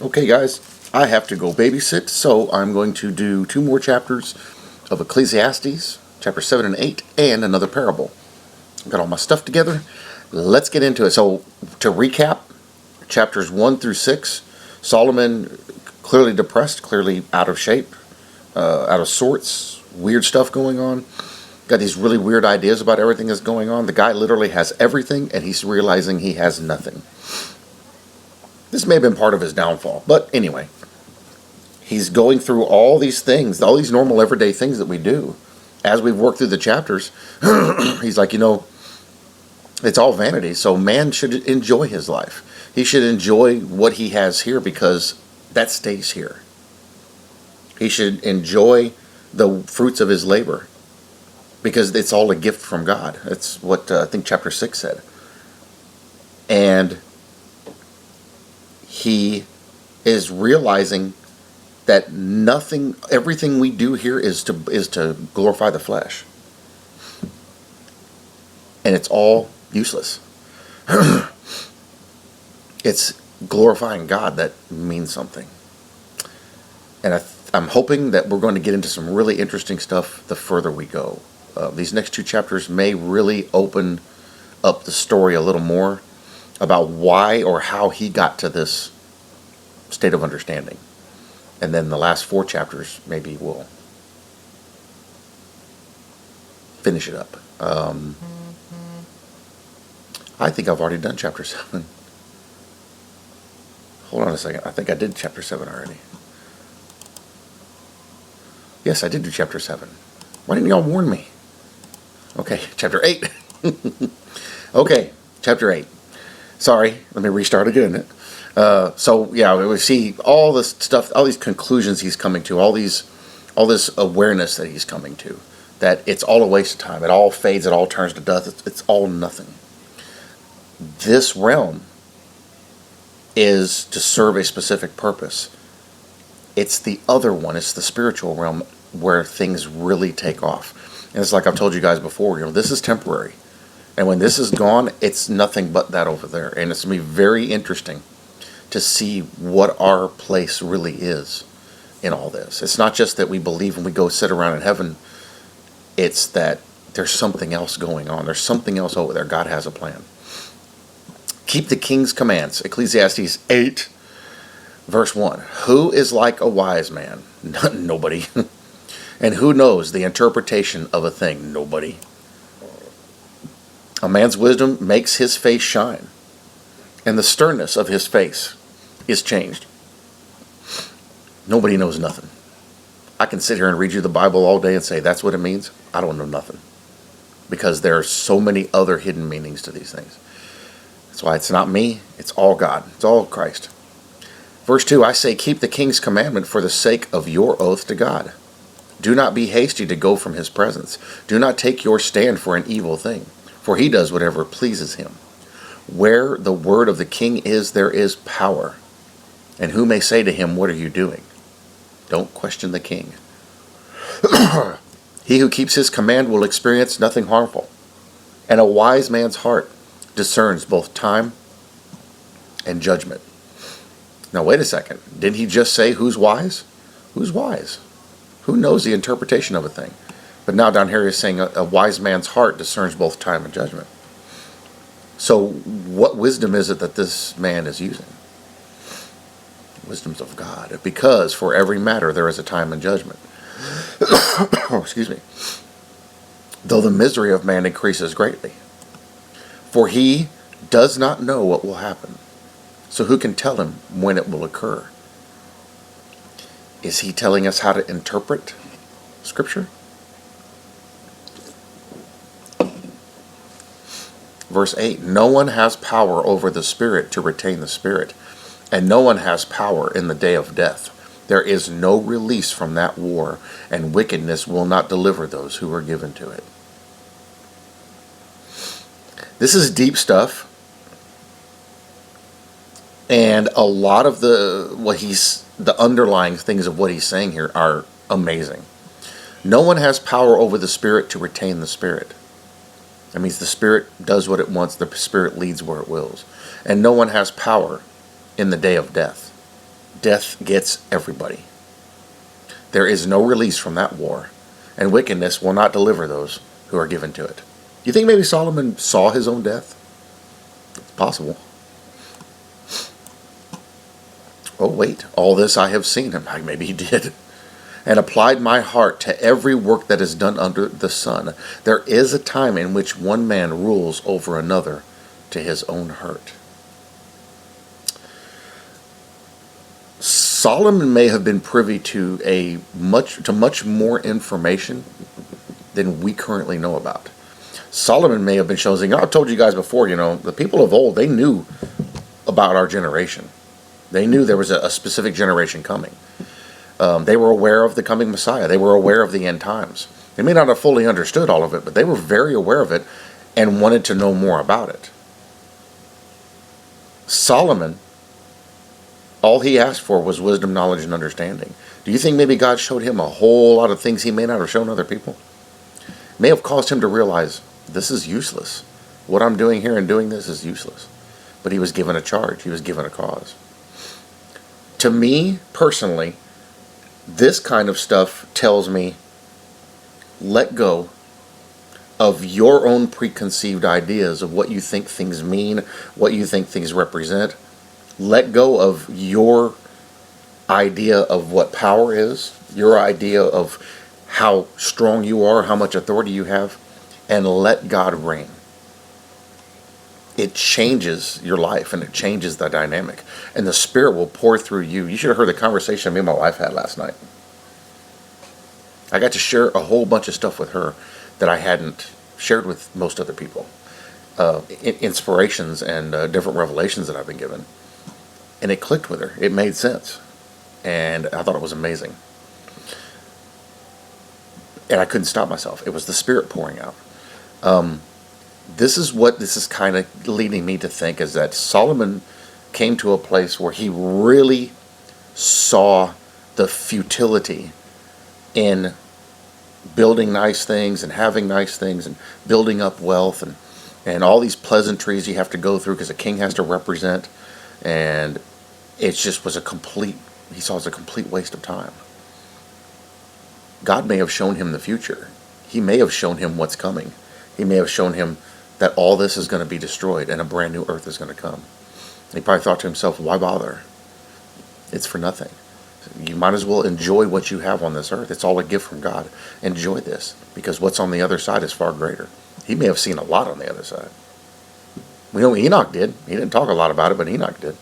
Okay, guys, I have to go babysit, so I'm going to do 2 more chapters of Ecclesiastes, chapter 7 and 8, and another parable. I've got all my stuff together. Let's get into it. So, to recap, chapters 1 through 6, Solomon clearly depressed, clearly out of shape, out of sorts, weird stuff going on. Got these really weird ideas about everything that's going on. The guy literally has everything, and he's realizing he has nothing. This may have been part of his downfall, but anyway, he's going through all these things, all these normal everyday things that we do. As we've worked through the chapters, he's like, it's all vanity, so man should enjoy his life. He should enjoy what he has here because that stays here. He should enjoy the fruits of his labor because it's all a gift from God. That's what I think chapter 6 said. And he is realizing that everything we do here is to glorify the flesh. And it's all useless. It's glorifying God that means something. And I'm hoping that we're going to get into some really interesting stuff the further we go. These next 2 chapters may really open up the story a little more about why or how he got to this state of understanding. And then the last 4 chapters maybe will finish it up. I think I've already done chapter 7. Hold on a second. I think I did chapter 7 already. Yes, I did do chapter 7. Why didn't y'all warn me? Okay, chapter 8. Okay, chapter 8. Sorry, let me restart again. So yeah, we see all this stuff, all these conclusions he's coming to, all this awareness that he's coming to, that it's all a waste of time. It all fades. It all turns to dust. It's all nothing. This realm is to serve a specific purpose. It's the other one. It's the spiritual realm where things really take off. And it's like I've told you guys before. This is temporary. And when this is gone, it's nothing but that over there. And it's going to be very interesting to see what our place really is in all this. It's not just that we believe when we go sit around in heaven. It's that there's something else going on. There's something else over there. God has a plan. Keep the king's commands. Ecclesiastes 8, verse 1. Who is like a wise man? Nobody. And who knows the interpretation of a thing? Nobody. A man's wisdom makes his face shine, and the sternness of his face is changed. Nobody knows nothing. I can sit here and read you the Bible all day and say that's what it means. I don't know nothing, because there are so many other hidden meanings to these things. That's why it's not me. It's all God. It's all Christ. Verse 2, I say keep the king's commandment for the sake of your oath to God. Do not be hasty to go from his presence. Do not take your stand for an evil thing, for he does whatever pleases him. Where the word of the king is, there is power. And who may say to him, what are you doing? Don't question the king. He who keeps his command will experience nothing harmful. And a wise man's heart discerns both time and judgment. Now wait a second. Didn't he just say who's wise? Who's wise? Who knows the interpretation of a thing? But now down here he's saying a wise man's heart discerns both time and judgment. So what wisdom is it that this man is using? Wisdom's of God. Because for every matter there is a time and judgment. Excuse me. Though the misery of man increases greatly. For he does not know what will happen. So who can tell him when it will occur? Is he telling us how to interpret Scripture? Verse 8, no one has power over the Spirit to retain the Spirit, and no one has power in the day of death. There is no release from that war, and wickedness will not deliver those who are given to it. This is deep stuff, and a lot of the underlying things of what he's saying here are amazing. No one has power over the Spirit to retain the Spirit. That means the Spirit does what it wants, the Spirit leads where it wills. And no one has power in the day of death. Death gets everybody. There is no release from that war, and wickedness will not deliver those who are given to it. You think maybe Solomon saw his own death? It's possible. Oh, wait, all this I have seen him. Maybe he did. And applied my heart to every work that is done under the sun. There is a time in which one man rules over another to his own hurt. Solomon may have been privy to much more information than we currently know about. Solomon may have been showing, I've told you guys before, the people of old, they knew about our generation. They knew there was a specific generation coming. They were aware of the coming Messiah. They were aware of the end times. They may not have fully understood all of it, but they were very aware of it and wanted to know more about it. Solomon, all he asked for was wisdom, knowledge, and understanding. Do you think maybe God showed him a whole lot of things he may not have shown other people? It may have caused him to realize, this is useless. What I'm doing here and doing this is useless. But he was given a charge. He was given a cause. To me, personally, this kind of stuff tells me, let go of your own preconceived ideas of what you think things mean, what you think things represent. Let go of your idea of what power is, your idea of how strong you are, how much authority you have, and let God reign. It changes your life and it changes the dynamic. And the Spirit will pour through you. You should have heard the conversation me and my wife had last night. I got to share a whole bunch of stuff with her that I hadn't shared with most other people. Inspirations and different revelations that I've been given. And it clicked with her. It made sense. And I thought it was amazing. And I couldn't stop myself. It was the Spirit pouring out. This is what this is kind of leading me to think, is that Solomon came to a place where he really saw the futility in building nice things and having nice things and building up wealth and all these pleasantries you have to go through because a king has to represent. And it just was he saw it as a complete waste of time. God may have shown him the future. He may have shown him what's coming. He may have shown him that all this is going to be destroyed and a brand new earth is going to come. He probably thought to himself, why bother? It's for nothing. You might as well enjoy what you have on this earth. It's all a gift from God. Enjoy this, because what's on the other side is far greater. He may have seen a lot on the other side. We know Enoch did. He didn't talk a lot about it, but Enoch did.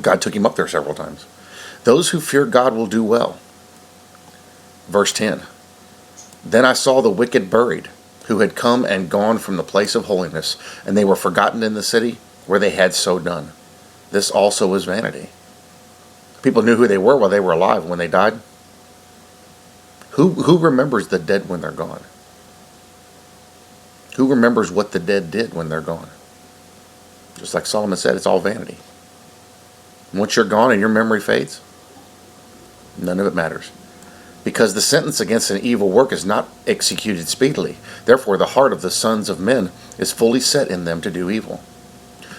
God took him up there several times. Those who fear God will do well. Verse 10. Then I saw the wicked buried, who had come and gone from the place of holiness, and they were forgotten in the city where they had so done. This also was vanity. People knew who they were while they were alive. When they died, who remembers the dead when they're gone? Who remembers what the dead did when they're gone? Just like Solomon said, it's all vanity. Once you're gone and your memory fades, none of it matters. Because the sentence against an evil work is not executed speedily. Therefore, the heart of the sons of men is fully set in them to do evil.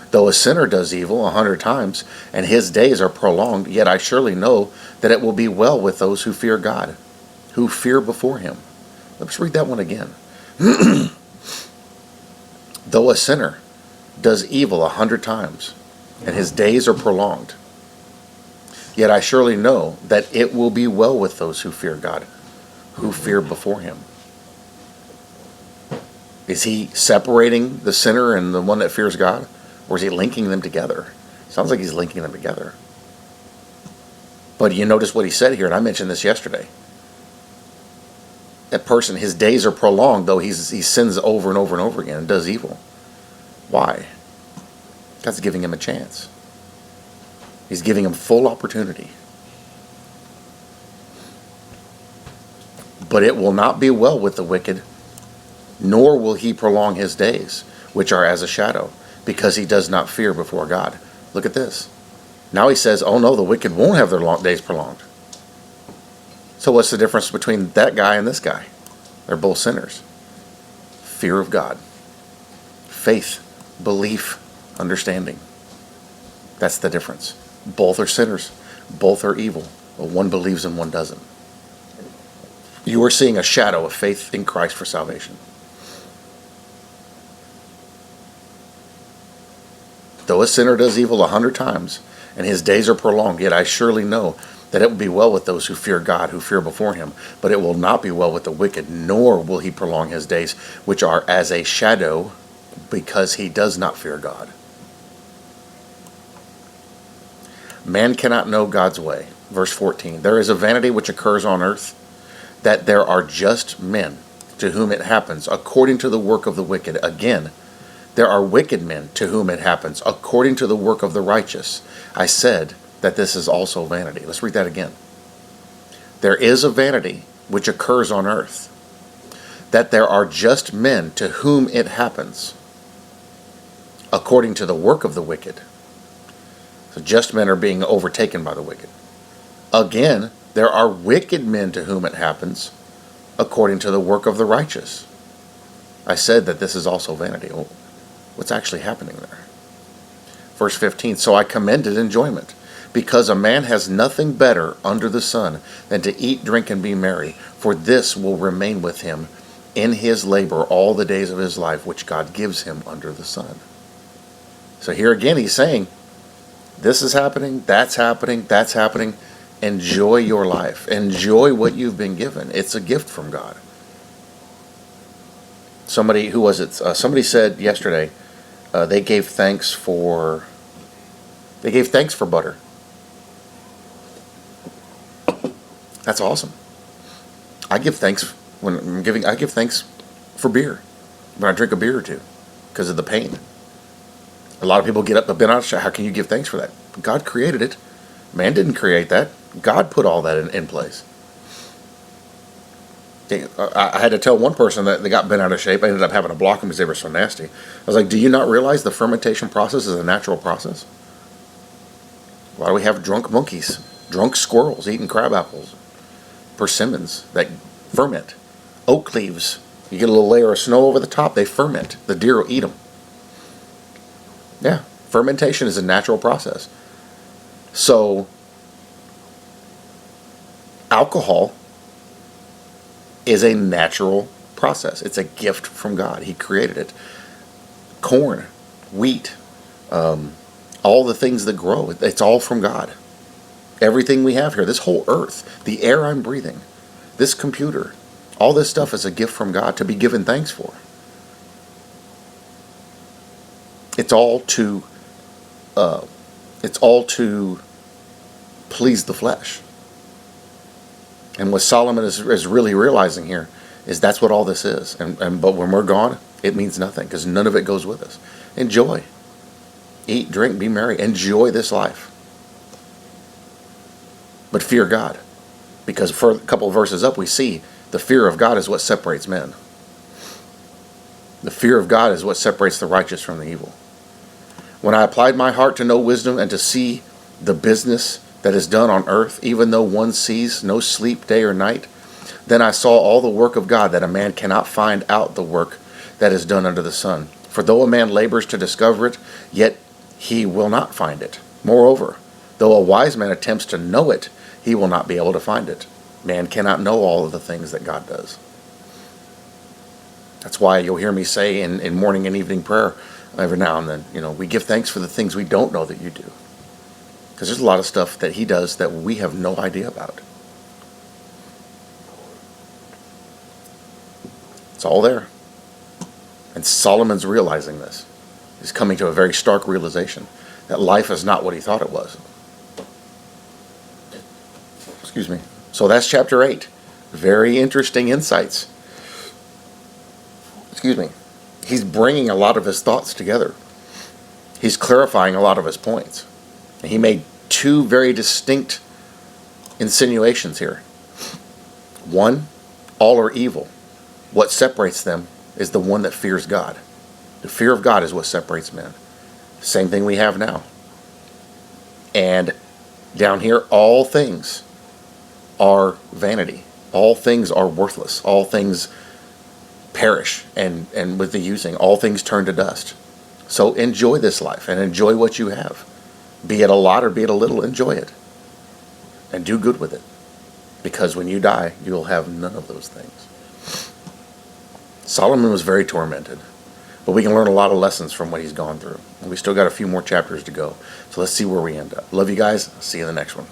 Though a sinner does evil 100 times, and his days are prolonged, yet I surely know that it will be well with those who fear God, who fear before him. Let's read that one again. Though a sinner does evil 100 times, and his days are prolonged, yet I surely know that it will be well with those who fear God, who fear before him. Is he separating the sinner and the one that fears God? Or is he linking them together? Sounds like he's linking them together. But you notice what he said here, and I mentioned this yesterday. That person, his days are prolonged, though he sins over and over and over again and does evil. Why? God's giving him a chance. He's giving him full opportunity. But it will not be well with the wicked, nor will he prolong his days, which are as a shadow, because he does not fear before God. Look at this. Now he says, oh no, the wicked won't have their days prolonged. So what's the difference between that guy and this guy? They're both sinners. Fear of God. Faith, belief, understanding. That's the difference. Both are sinners. Both are evil. But one believes and one doesn't. You are seeing a shadow of faith in Christ for salvation. Though a sinner does evil 100 times, and his days are prolonged, yet I surely know that it will be well with those who fear God, who fear before him. But it will not be well with the wicked, nor will he prolong his days, which are as a shadow, because he does not fear God. Man cannot know God's way. Verse 14, there is a vanity which occurs on earth, that there are just men to whom it happens according to the work of the wicked. Again, there are wicked men to whom it happens according to the work of the righteous. I said that this is also vanity. Let's read that again. There is a vanity which occurs on earth, that there are just men to whom it happens according to the work of the wicked. So just men are being overtaken by the wicked. Again, there are wicked men to whom it happens according to the work of the righteous. I said that this is also vanity. Well, what's actually happening there? Verse 15, so I commended enjoyment, because a man has nothing better under the sun than to eat, drink, and be merry, for this will remain with him in his labor all the days of his life, which God gives him under the sun. So here again he's saying, this is happening, that's happening, that's happening. Enjoy your life. Enjoy what you've been given. It's a gift from God. Somebody, who was it? Somebody said yesterday, they gave thanks for butter. That's awesome. I give thanks I give thanks for beer when I drink a beer or two because of the pain. A lot of people get up a bit out of shape. How can you give thanks for that? God created it. Man didn't create that. God put all that in place. I had to tell one person that they got bent out of shape. I ended up having to block them because they were so nasty. I was like, do you not realize the fermentation process is a natural process? Why do we have drunk monkeys, drunk squirrels eating crab apples, persimmons that ferment, oak leaves? You get a little layer of snow over the top, they ferment. The deer will eat them. Yeah, fermentation is a natural process. So, alcohol is a natural process. It's a gift from God. He created it. Corn, wheat, all the things that grow, it's all from God. Everything we have here, this whole earth, the air I'm breathing, this computer, all this stuff is a gift from God to be given thanks for. It's all to please the flesh. And what Solomon is really realizing here is that's what all this is. But when we're gone, it means nothing because none of it goes with us. Enjoy. Eat, drink, be merry. Enjoy this life. But fear God. Because for a couple of verses up, we see the fear of God is what separates men. The fear of God is what separates the righteous from the evil. When I applied my heart to know wisdom and to see the business that is done on earth, even though one sees no sleep day or night, then I saw all the work of God, that a man cannot find out the work that is done under the sun. For though a man labors to discover it, yet he will not find it. Moreover, though a wise man attempts to know it, he will not be able to find it. Man cannot know all of the things that God does. That's why you'll hear me say in morning and evening prayer every now and then, we give thanks for the things we don't know that you do. Because there's a lot of stuff that he does that we have no idea about. It's all there. And Solomon's realizing this. He's coming to a very stark realization that life is not what he thought it was. Excuse me. So that's chapter 8. Very interesting insights. Excuse me. He's bringing a lot of his thoughts together. He's clarifying a lot of his points. He made two very distinct insinuations here. One, all are evil. What separates them is the one that fears God. The fear of God is what separates men. Same thing we have now. And down here, all things are vanity. All things are worthless. All things perish, and with the using, all things turn to dust. So enjoy this life and enjoy what you have. Be it a lot or be it a little, enjoy it. And do good with it. Because when you die, you'll have none of those things. Solomon was very tormented. But we can learn a lot of lessons from what he's gone through. And we still got a few more chapters to go. So let's see where we end up. Love you guys. See you in the next one.